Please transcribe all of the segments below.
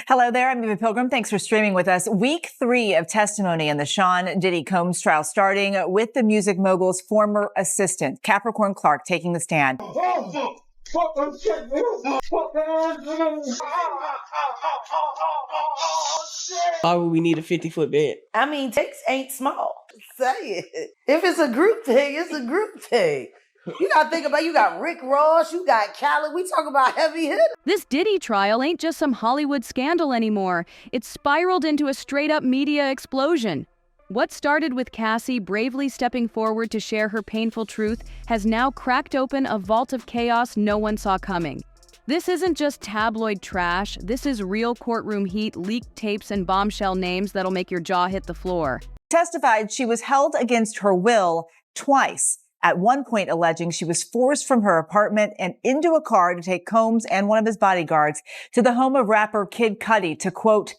Hello there, I'm Eva Pilgrim. Thanks for streaming with us. Week 3 of testimony in the Sean Diddy Combs trial, starting with the music mogul's former assistant, Capricorn Clark, taking the stand. Why would we need a 50-foot bed? I mean, takes ain't small. Say it. If it's a group thing, it's a group thing. You gotta think about, you got Rick Ross, you got Khaled, we talk about heavy hitters. This Diddy trial ain't just some Hollywood scandal anymore. It's spiraled into a straight-up media explosion. What started with Cassie bravely stepping forward to share her painful truth has now cracked open a vault of chaos no one saw coming. This isn't just tabloid trash, this is real courtroom heat, leaked tapes, and bombshell names that'll make your jaw hit the floor. Testified she was held against her will twice, at one point alleging she was forced from her apartment and into a car to take Combs and one of his bodyguards to the home of rapper Kid Cudi to, quote,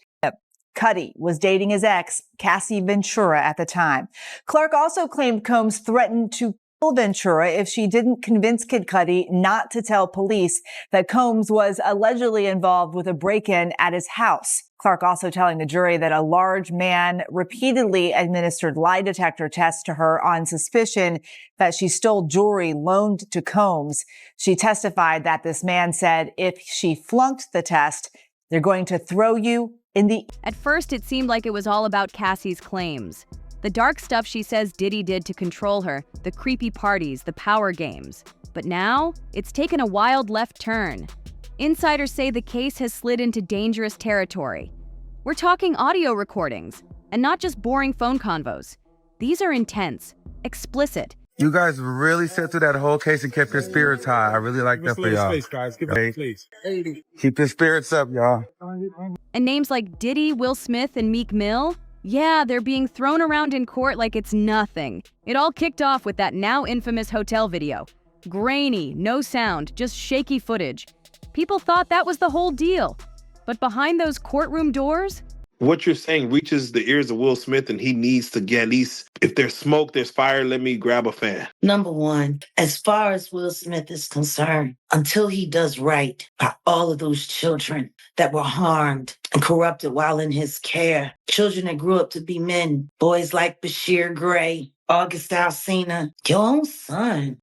Cudi was dating his ex, Cassie Ventura, at the time. Clark also claimed Combs threatened to kill Ventura if she didn't convince Kid Cudi not to tell police that Combs was allegedly involved with a break-in at his house. Clark also telling the jury that a large man repeatedly administered lie detector tests to her on suspicion that she stole jewelry loaned to Combs. She testified that this man said if she flunked the test, they're going to throw you in the... At first, it seemed like it was all about Cassie's claims. The dark stuff she says Diddy did to control her, the creepy parties, the power games. But now, it's taken a wild left turn. Insiders say the case has slid into dangerous territory. We're talking audio recordings, and not just boring phone convos. These are intense, explicit. You guys really sat through that whole case and kept your spirits high. I really like that for y'all. Space, guys. Give it space. Keep your spirits up, y'all. And names like Diddy, Will Smith, and Meek Mill, yeah, they're being thrown around in court like it's nothing. It all kicked off with that now infamous hotel video. Grainy, no sound, just shaky footage. People thought that was the whole deal. But behind those courtroom doors... What you're saying reaches the ears of Will Smith, and he needs to get at least, if there's smoke, there's fire, let me grab a fan. Number one, as far as Will Smith is concerned, until he does right by all of those children that were harmed and corrupted while in his care, children that grew up to be men, boys like Bashir Gray, August Alsina, your own son,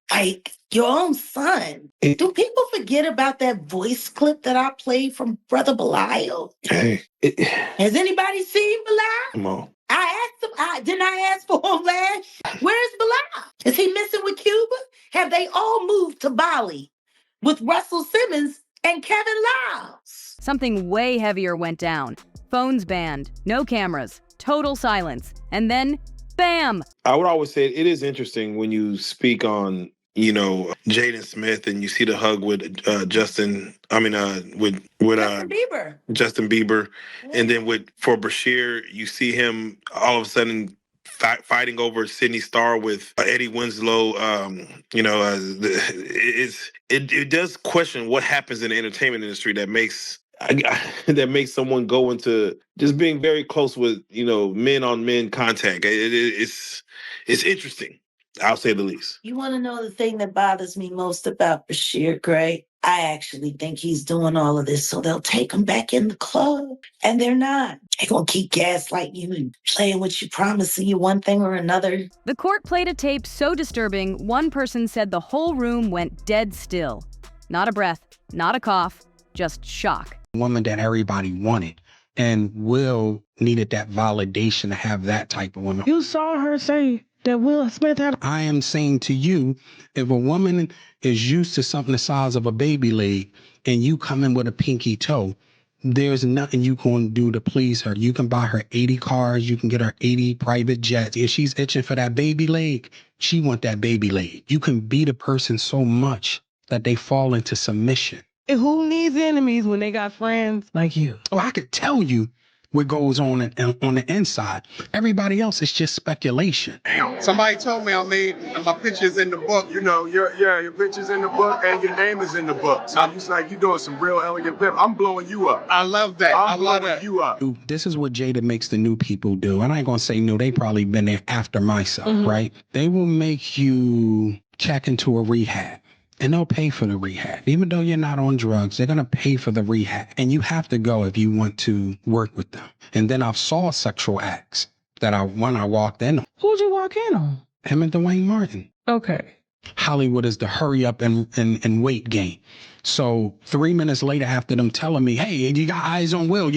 your own son. Do people forget about that voice clip that I played from Brother Belial? Hey. Has anybody seen Belial? Come on. I asked him, didn't I ask for him last? Where's Belial? Is he missing with Cuba? Have they all moved to Bali with Russell Simmons and Kevin Liles? Something way heavier went down. Phones banned, no cameras, total silence, and then, bam! I would always say it is interesting when you speak on, Jada Smith, and you see the hug with Justin Bieber. Justin Bieber. Yeah. And then for Bashir, you see him all of a sudden fighting over Sydney Starr with Eddie Winslow. It does question what happens in the entertainment industry that makes someone go into just being very close with, men on men contact. It's interesting. I'll say the least. You want to know the thing that bothers me most about Bashir Gray? I actually think he's doing all of this so they'll take him back in the club. And they're not. They're going to keep gaslighting you and playing with you, promising you one thing or another. The court played a tape so disturbing, one person said the whole room went dead still. Not a breath, not a cough, just shock. Woman that everybody wanted. And Will needed that validation to have that type of woman. You saw her say that Will Smith had... I am saying to you, if a woman is used to something the size of a baby leg and you come in with a pinky toe, there's nothing you can do to please her. You can buy her 80 cars. You can get her 80 private jets. If she's itching for that baby leg, she want that baby leg. You can beat a person so much that they fall into submission. And who needs enemies when they got friends like you? Oh, I could tell you what goes on the inside. Everybody else is just speculation. Somebody told me I made my pictures in the book. Your picture's in the book and your name is in the book. So it's like you're doing some real elegant flip. I'm blowing you up. I love that. I'm blowing you up. This is what Jada makes the new people do. And I ain't gonna say new. They probably been there after myself, right? They will make you check into a rehab. and they'll pay for the rehab. Even though you're not on drugs, they're going to pay for the rehab. And you have to go if you want to work with them. And then I saw sexual acts when I walked in. Who'd you walk in on? Him and Dwayne Martin. Okay. Hollywood is the hurry up and wait game. So 3 minutes later, after them telling me, hey, you got eyes on Will,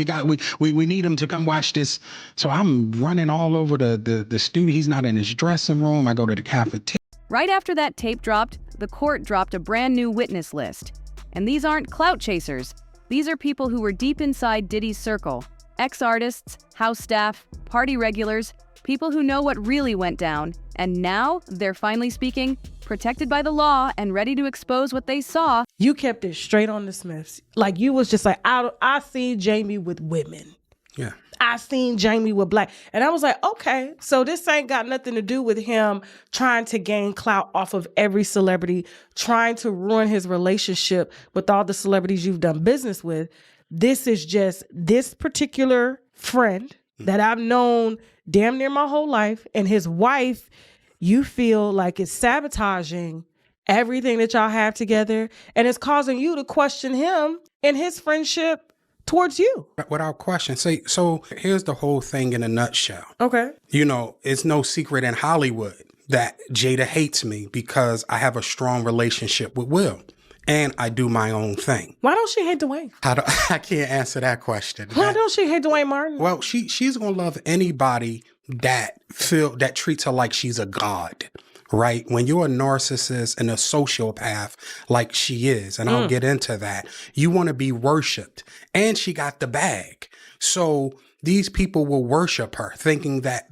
we need him to come watch this. So I'm running all over the studio. He's not in his dressing room. I go to the cafeteria. Right after that tape dropped, the court dropped a brand new witness list. And these aren't clout chasers. These are people who were deep inside Diddy's circle. Ex-artists, house staff, party regulars, people who know what really went down. And now they're finally speaking, protected by the law and ready to expose what they saw. You kept it straight on the Smiths. Like, you was just like, I seen Jamie with women. Yeah. I seen Jamie with black. And I was like, okay, so this ain't got nothing to do with him trying to gain clout off of every celebrity, trying to ruin his relationship with all the celebrities you've done business with. This is just this particular friend that I've known damn near my whole life, and his wife, you feel like it's sabotaging everything that y'all have together, and it's causing you to question him and his friendship towards you. Without question. So here's the whole thing in a nutshell. Okay. You know, it's no secret in Hollywood that Jada hates me because I have a strong relationship with Will. And I do my own thing. Why don't she hate Dwayne? I can't answer that question. Why don't she hate Dwayne Martin? Well, she's gonna love anybody that treats her like she's a god, right? When you're a narcissist and a sociopath like she is, and I'll get into that, you want to be worshipped. And she got the bag. So these people will worship her, thinking that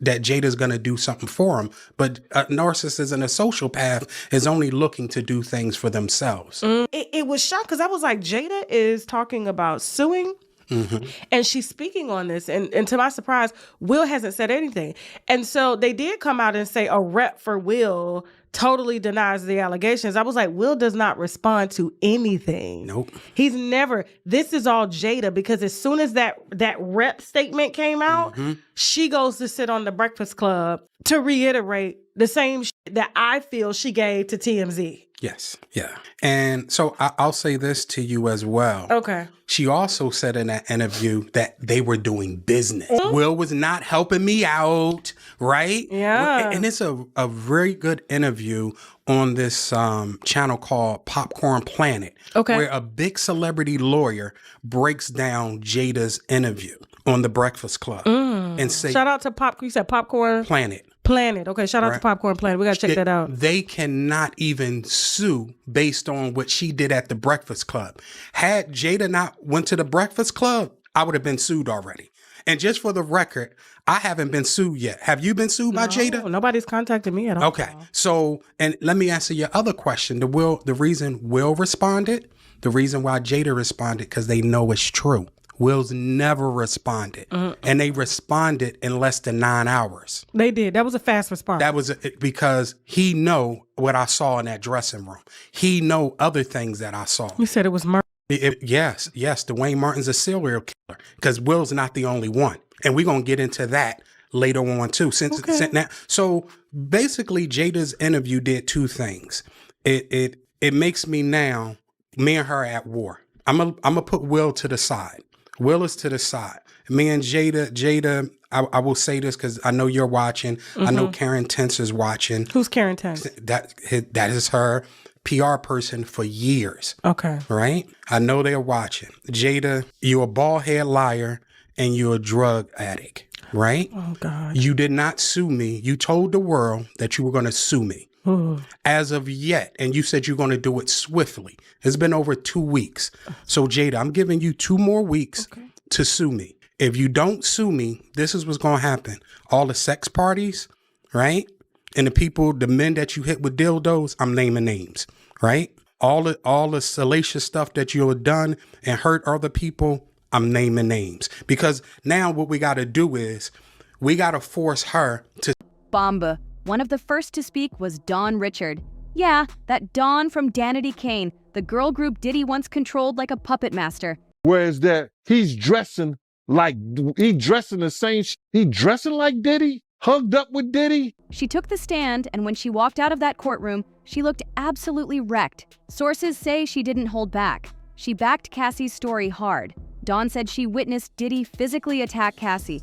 that Jada's going to do something for them. But a narcissist and a sociopath is only looking to do things for themselves. It was shocked because I was like, Jada is talking about suing. Mm-hmm. And she's speaking on this. And to my surprise, Will hasn't said anything. And so they did come out and say a rep for Will totally denies the allegations. I was like, Will does not respond to anything. Nope. He's never. This is all Jada, because as soon as that rep statement came out, she goes to sit on the Breakfast Club to reiterate the same that I feel she gave to TMZ. Yes. Yeah. And so I'll say this to you as well. Okay. She also said in that interview that they were doing business. Will was not helping me out, right? Yeah. And it's a very good interview on this channel called Popcorn Planet. Okay. Where a big celebrity lawyer breaks down Jada's interview on The Breakfast Club. And say, shout out to you said Popcorn Planet. Okay, shout out to Popcorn Planet. We got to check that out. They cannot even sue based on what she did at the Breakfast Club. Had Jada not went to the Breakfast Club, I would have been sued already. And just for the record, I haven't been sued yet. Have you been sued by Jada? Nobody's contacted me at all. Okay. So, and let me answer your other question. The reason Will responded, the reason why Jada responded, because they know it's true. Will's never responded. And they responded in less than 9 hours. They did. That was a fast response. That was because he know what I saw in that dressing room. He know other things that I saw. You said it was murder. Yes. Dwayne Martin's a serial killer because Will's not the only one. And we're going to get into that later on too. So basically Jada's interview did two things. It makes me now, me and her at war. I'm gonna put Will to the side. Will is to the side. Me and Jada, I will say this because I know you're watching. I know Karen Tense is watching. Who's Karen Tense? That is her PR person for years. Okay. Right? I know they're watching. Jada, you're a bald head liar and you're a drug addict. Right? Oh, God. You did not sue me. You told the world that you were going to sue me. As of yet, and you said you're going to do it swiftly. It's been over 2 weeks. So Jada, I'm giving you 2 more weeks to sue me. If you don't sue me, this is what's going to happen. All the sex parties, right? And the men that you hit with dildos, I'm naming names, right? All the salacious stuff that you have done and hurt other people, I'm naming names. Because now what we got to do is we got to force her to. Bomba. One of the first to speak was Dawn Richard. Yeah, that Dawn from Danity Kane, the girl group Diddy once controlled like a puppet master. Whereas that he's dressing the same he dressing like Diddy? hugged up with Diddy? She took the stand, and when she walked out of that courtroom, she looked absolutely wrecked. Sources say she didn't hold back. She backed Cassie's story hard. Dawn said she witnessed Diddy physically attack Cassie.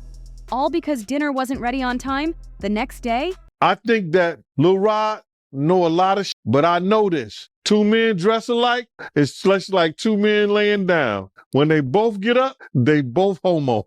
All because dinner wasn't ready on time? The next day? I think that Lil Rod know a lot of but I know this. Two men dress alike, it's just like two men laying down. When they both get up, they both homos.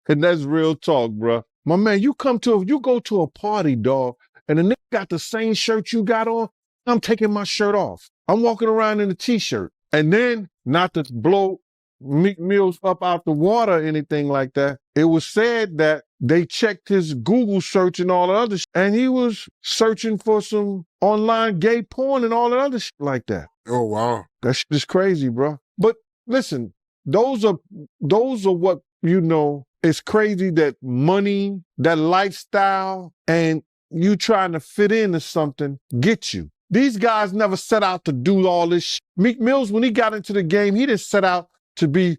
And that's real talk, bruh. My man, you go to a party, dog, and the nigga got the same shirt you got on, I'm taking my shirt off. I'm walking around in a t-shirt. And then, not to blow Meek Mills up out the water or anything like that, it was said that they checked his Google search and all the other shit, and he was searching for some online gay porn and all the other shit like that. Oh, wow. That shit is crazy, bro. But listen, those are what, it's crazy that money, that lifestyle, and you trying to fit into something get you. These guys never set out to do all this shit. Meek Mills, when he got into the game, he didn't set out to be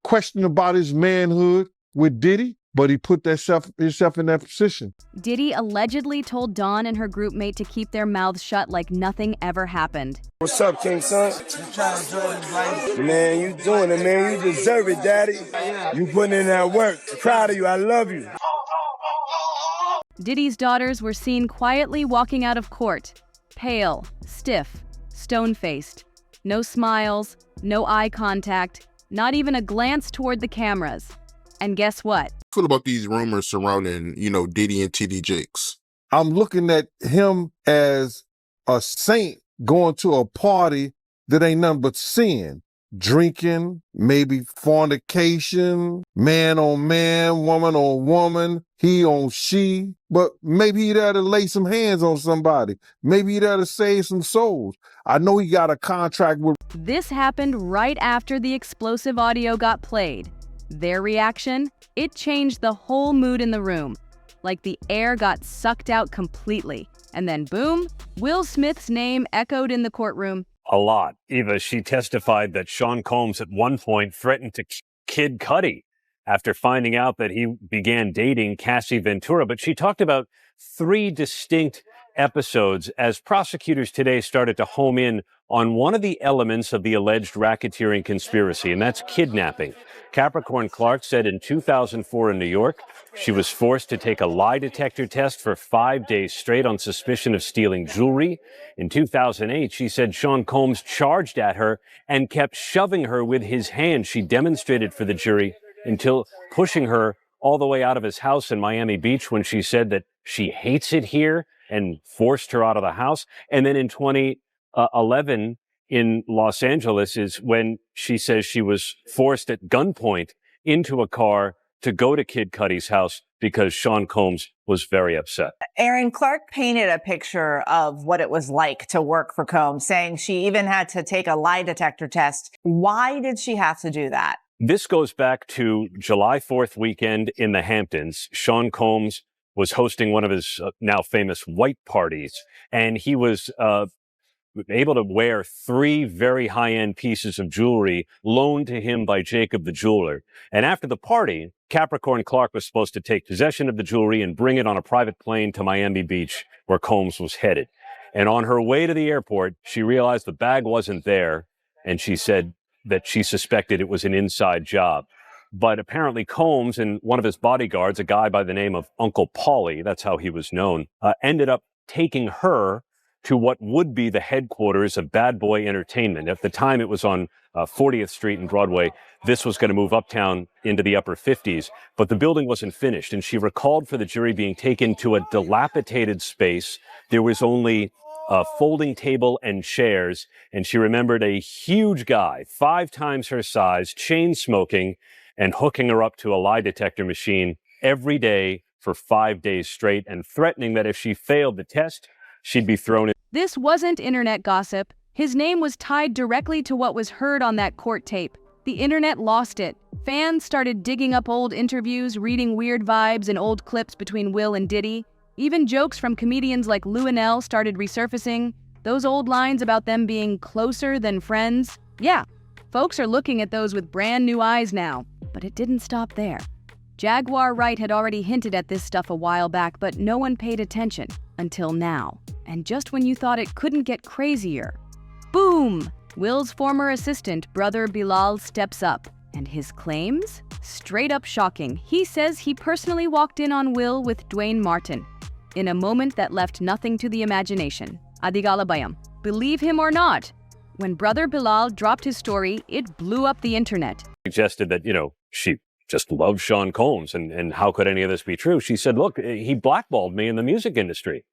questioned about his manhood with Diddy, but he put himself in that position. Diddy allegedly told Dawn and her group mate to keep their mouths shut like nothing ever happened. What's up, King Son? Man, you doing it, man. You deserve it, Daddy. You putting in that work. Proud of you. I love you. Diddy's daughters were seen quietly walking out of court. Pale, stiff, stone-faced. No smiles, no eye contact, not even a glance toward the cameras. And guess what? Feel about these rumors surrounding, Diddy and TD Jakes? I'm looking at him as a saint going to a party that ain't nothing but sin. Drinking, maybe fornication, man on man, woman on woman, he on she. But maybe he there to lay some hands on somebody. Maybe he there to save some souls. I know he got a contract with... This happened right after the explosive audio got played. Their reaction? It changed the whole mood in the room. Like the air got sucked out completely. And then boom, Will Smith's name echoed in the courtroom. A lot. Eva, she testified that Sean Combs at one point threatened to Kid Cudi after finding out that he began dating Cassie Ventura. But she talked about 3 distinct episodes as prosecutors today started to home in on one of the elements of the alleged racketeering conspiracy, and that's kidnapping. Capricorn Clark said in 2004 in New York, she was forced to take a lie detector test for 5 days straight on suspicion of stealing jewelry. In 2008, she said Sean Combs charged at her and kept shoving her with his hand. She demonstrated for the jury until pushing her all the way out of his house in Miami Beach when she said that she hates it here and forced her out of the house. And then in 2011 in Los Angeles is when she says she was forced at gunpoint into a car to go to Kid Cudi's house because Sean Combs was very upset. Aaron, Clark painted a picture of what it was like to work for Combs, saying she even had to take a lie detector test. Why did she have to do that? This goes back to July 4th weekend in the Hamptons. Sean Combs was hosting one of his now famous white parties, and he was able to wear 3 very high-end pieces of jewelry loaned to him by Jacob the jeweler. And after the party, Capricorn Clark was supposed to take possession of the jewelry and bring it on a private plane to Miami Beach, where Combs was headed. And on her way to the airport, she realized the bag wasn't there, and she said that she suspected it was an inside job. But apparently Combs and one of his bodyguards, a guy by the name of Uncle Paulie, that's how he was known, ended up taking her to what would be the headquarters of Bad Boy Entertainment. At the time, it was on 40th Street and Broadway. This was going to move uptown into the upper 50s, but the building wasn't finished. And she recalled for the jury being taken to a dilapidated space. There was only a folding table and chairs. And she remembered a huge guy, 5 times her size, chain smoking and hooking her up to a lie detector machine every day for 5 days straight and threatening that if she failed the test, she'd be thrown in. This wasn't internet gossip. His name was tied directly to what was heard on that court tape. The internet lost it. Fans started digging up old interviews, reading weird vibes and old clips between Will and Diddy. Even jokes from comedians like Lou started resurfacing. Those old lines about them being closer than friends. Yeah, folks are looking at those with brand new eyes now. But it didn't stop there. Jaguar Wright had already hinted at this stuff a while back, but no one paid attention until now. And just when you thought it couldn't get crazier, boom! Will's former assistant, brother Bilal, steps up. And his claims? Straight up shocking. He says he personally walked in on Will with Dwayne Martin in a moment that left nothing to the imagination. Adigala bayam. Believe him or not, when brother Bilal dropped his story, it blew up the internet. Suggested that, she just loved Sean Combs, and how could any of this be true? She said, look, he blackballed me in the music industry,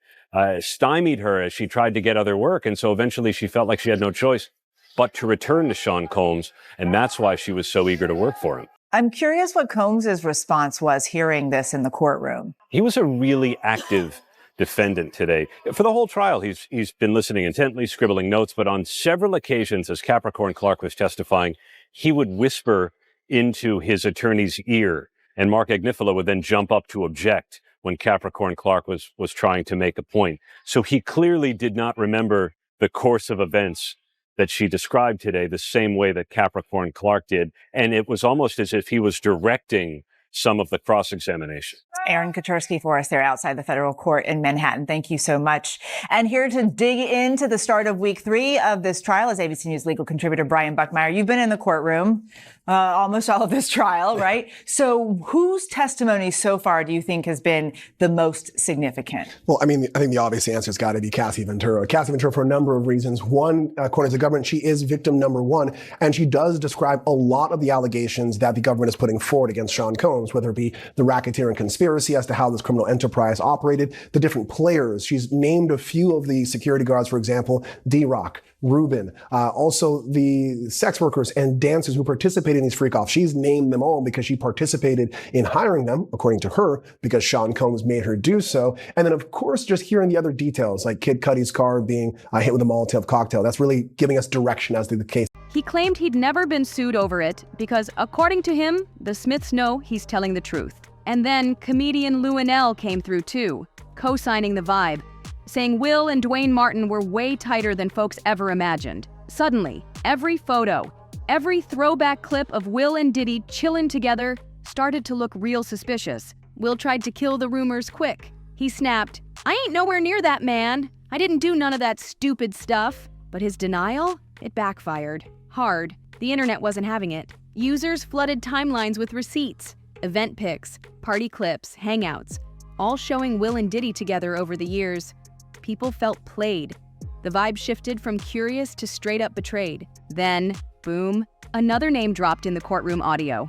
stymied her as she tried to get other work, and so eventually she felt like she had no choice but to return to Sean Combs, and that's why she was so eager to work for him. I'm curious what Combs' response was hearing this in the courtroom. He was a really active defendant today. For the whole trial, he's been listening intently, scribbling notes, but on several occasions, as Capricorn Clark was testifying, he would whisper into his attorney's ear, and Mark Agnifilo would then jump up to object when Capricorn Clark was trying to make a point. So he clearly did not remember the course of events that she described today the same way that Capricorn Clark did. And it was almost as if he was directing some of the cross-examination. Aaron Kaczorski for us there outside the federal court in Manhattan. Thank you so much. And here to dig into the start of week 3 of this trial is ABC News legal contributor Brian Buckmeyer. You've been in the courtroom almost all of this trial, right? So whose testimony so far do you think has been the most significant? Well, I think the obvious answer has got to be Cassie Ventura. Cassie Ventura for a number of reasons. One, according to the government, she is victim number 1, and she does describe a lot of the allegations that the government is putting forward against Sean Combs, whether it be the racketeering conspiracy as to how this criminal enterprise operated, the different players. She's named a few of the security guards, for example, D-Rock, Ruben, also the sex workers and dancers who participated in these freak-offs. She's named them all because she participated in hiring them, according to her, because Sean Combs made her do so. And then, of course, just hearing the other details, like Kid Cudi's car being hit with a Molotov cocktail. That's really giving us direction as to the case. He claimed he'd never been sued over it because, according to him, the Smiths know he's telling the truth. And then comedian Lou came through too, co-signing the vibe, saying Will and Dwayne Martin were way tighter than folks ever imagined. Suddenly, every photo, every throwback clip of Will and Diddy chillin' together started to look real suspicious. Will tried to kill the rumors quick. He snapped, "I ain't nowhere near that man. I didn't do none of that stupid stuff." But his denial? It backfired. Hard. The internet wasn't having it. Users flooded timelines with receipts, event pics, party clips, hangouts, all showing Will and Diddy together over the years. People felt played. The vibe shifted from curious to straight up betrayed. Then, boom, another name dropped in the courtroom audio.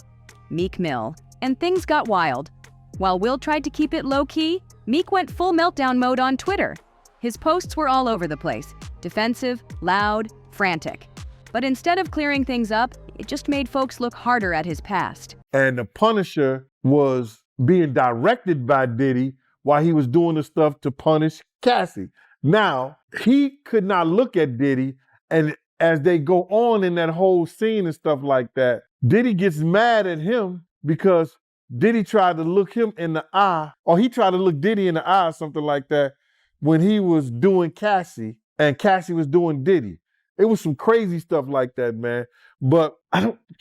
Meek Mill. And things got wild. While Will tried to keep it low-key, Meek went full meltdown mode on Twitter. His posts were all over the place. Defensive, loud, frantic. But instead of clearing things up, it just made folks look harder at his past. And the Punisher was being directed by Diddy while he was doing the stuff to punish Cassie. Now, he could not look at Diddy, and as they go on in that whole scene and stuff like that, Diddy gets mad at him because Diddy tried to look him in the eye, or he tried to look Diddy in the eye or something like that when he was doing Cassie and Cassie was doing Diddy. It was some crazy stuff like that, man. But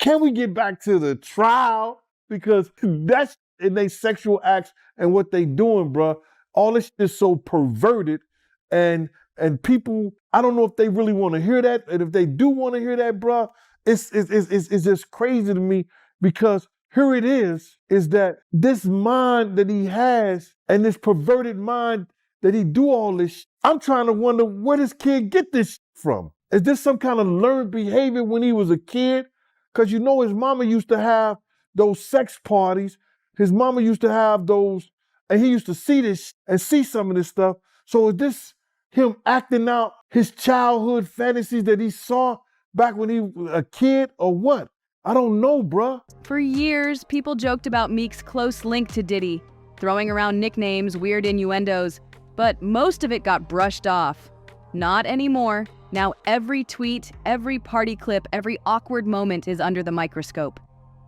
can we get back to the trial? Because that's in their sexual acts and what they doing, bruh. All this is so perverted, and people, I don't know if they really want to hear that, and if they do want to hear that, bruh, it's just crazy to me, because here it is that this mind that he has and this perverted mind that he do all this, I'm trying to wonder where this kid get this from. Is this some kind of learned behavior when he was a kid? Because his mama used to have those sex parties. His mama used to have those, and he used to see this and see some of this stuff. So is this him acting out his childhood fantasies that he saw back when he was a kid, or what? I don't know, bruh. For years, people joked about Meek's close link to Diddy, throwing around nicknames, weird innuendos, but most of it got brushed off. Not anymore. Now every tweet, every party clip, every awkward moment is under the microscope.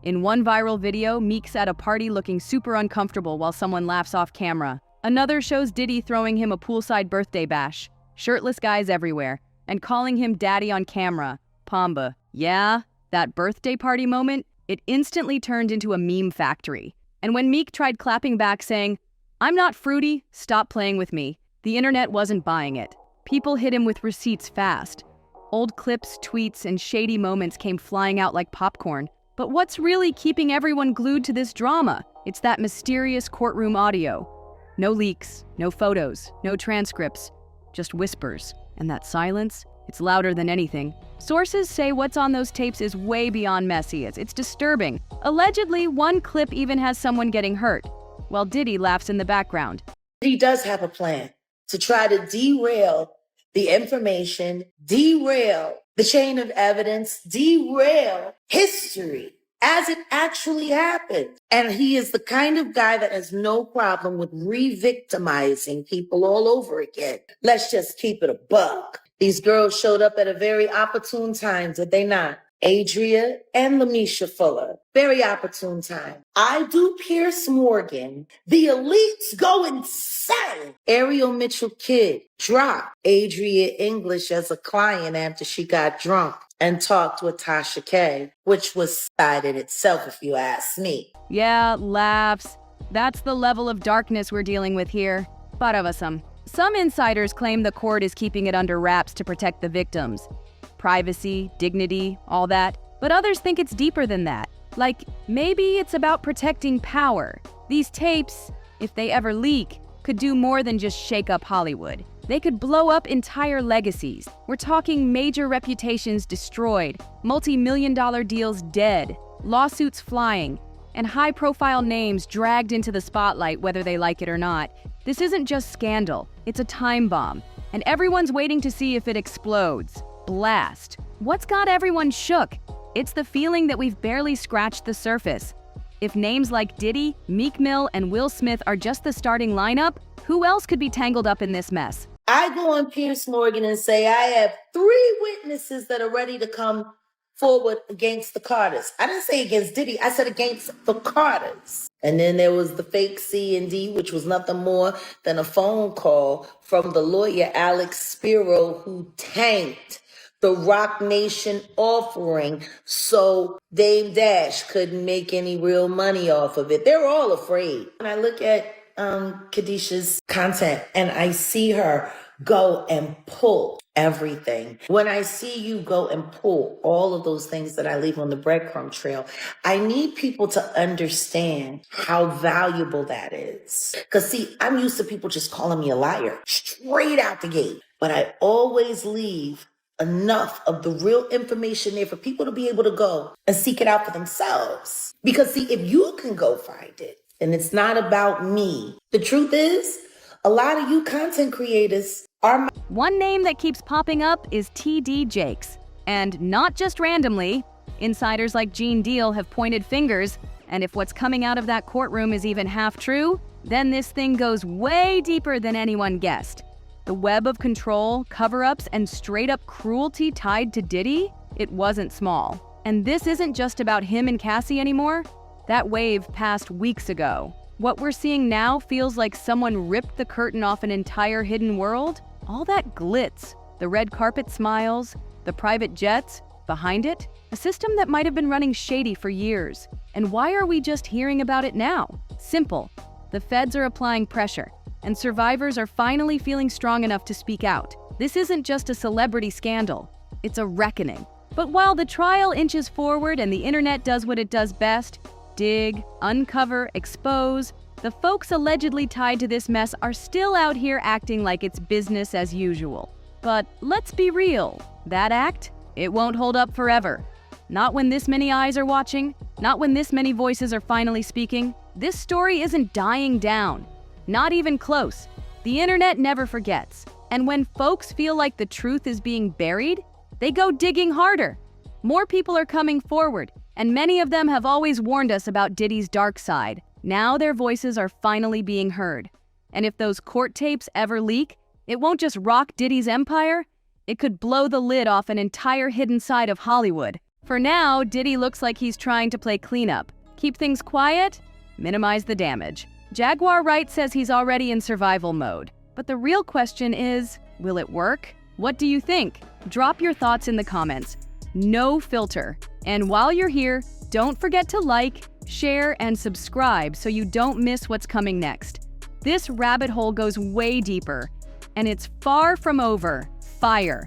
In one viral video, Meek's at a party looking super uncomfortable while someone laughs off camera. Another shows Diddy throwing him a poolside birthday bash, shirtless guys everywhere, and calling him daddy on camera. Pamba. Yeah, that birthday party moment, it instantly turned into a meme factory. And when Meek tried clapping back saying, "I'm not fruity, stop playing with me," the internet wasn't buying it. People hit him with receipts fast. Old clips, tweets, and shady moments came flying out like popcorn. But what's really keeping everyone glued to this drama? It's that mysterious courtroom audio. No leaks, no photos, no transcripts, just whispers. And that silence, it's louder than anything. Sources say what's on those tapes is way beyond messy. It's disturbing. Allegedly, one clip even has someone getting hurt, while Diddy laughs in the background. He does have a plan to try to derail the information, derail the chain of evidence, derail history as it actually happened. And he is the kind of guy that has no problem with re-victimizing people all over again. Let's just keep it a buck. These girls showed up at a very opportune time, did they not? Adria and Lamisha Fuller. Very opportune time. I do Pierce Morgan. The elites go insane. Ariel Mitchell Kidd dropped Adria English as a client after she got drunk and talked with Tasha K, which was sad in itself if you ask me. Yeah, laughs. That's the level of darkness we're dealing with here. Paravasam. Some insiders claim the court is keeping it under wraps to protect the victims. Privacy, dignity, all that. But others think it's deeper than that. Like, maybe it's about protecting power. These tapes, if they ever leak, could do more than just shake up Hollywood. They could blow up entire legacies. We're talking major reputations destroyed, multi-million-dollar deals dead, lawsuits flying, and high-profile names dragged into the spotlight whether they like it or not. This isn't just scandal, it's a time bomb, and everyone's waiting to see if it explodes. Blast. What's got everyone shook? It's the feeling that we've barely scratched the surface. If names like Diddy, Meek Mill, and Will Smith are just the starting lineup, who else could be tangled up in this mess? I go on Pierce Morgan and say I have 3 witnesses that are ready to come forward against the Carters. I didn't say against Diddy, I said against the Carters. And then there was the fake C&D, which was nothing more than a phone call from the lawyer Alex Spiro, who tanked the Rock Nation offering so Dame Dash couldn't make any real money off of it. They're all afraid. When I look at Khadisha's content and I see her go and pull everything. When I see you go and pull all of those things that I leave on the breadcrumb trail, I need people to understand how valuable that is. Because see, I'm used to people just calling me a liar straight out the gate. But I always leave enough of the real information there for people to be able to go and seek it out for themselves. Because see, if you can go find it, and it's not about me. The truth is, a lot of you content creators are... One name that keeps popping up is TD Jakes. And not just randomly. Insiders like Gene Deal have pointed fingers, and if what's coming out of that courtroom is even half true, then this thing goes way deeper than anyone guessed. The web of control, cover-ups, and straight-up cruelty tied to Diddy, it wasn't small. And this isn't just about him and Cassie anymore. That wave passed weeks ago. What we're seeing now feels like someone ripped the curtain off an entire hidden world. All that glitz, the red carpet smiles, the private jets, behind it, a system that might have been running shady for years. And why are we just hearing about it now? Simple. The feds are applying pressure, and survivors are finally feeling strong enough to speak out. This isn't just a celebrity scandal, it's a reckoning. But while the trial inches forward and the internet does what it does best, dig, uncover, expose, the folks allegedly tied to this mess are still out here acting like it's business as usual. But let's be real, that act, it won't hold up forever. Not when this many eyes are watching, not when this many voices are finally speaking. This story isn't dying down, not even close. The internet never forgets. And when folks feel like the truth is being buried, they go digging harder. More people are coming forward, and many of them have always warned us about Diddy's dark side. Now their voices are finally being heard. And if those court tapes ever leak, it won't just rock Diddy's empire, it could blow the lid off an entire hidden side of Hollywood. For now, Diddy looks like he's trying to play cleanup. Keep things quiet, minimize the damage. Jaguar Wright says he's already in survival mode. But the real question is, will it work? What do you think? Drop your thoughts in the comments. No filter. And while you're here, don't forget to like, share, and subscribe so you don't miss what's coming next. This rabbit hole goes way deeper, and it's far from over. Fire.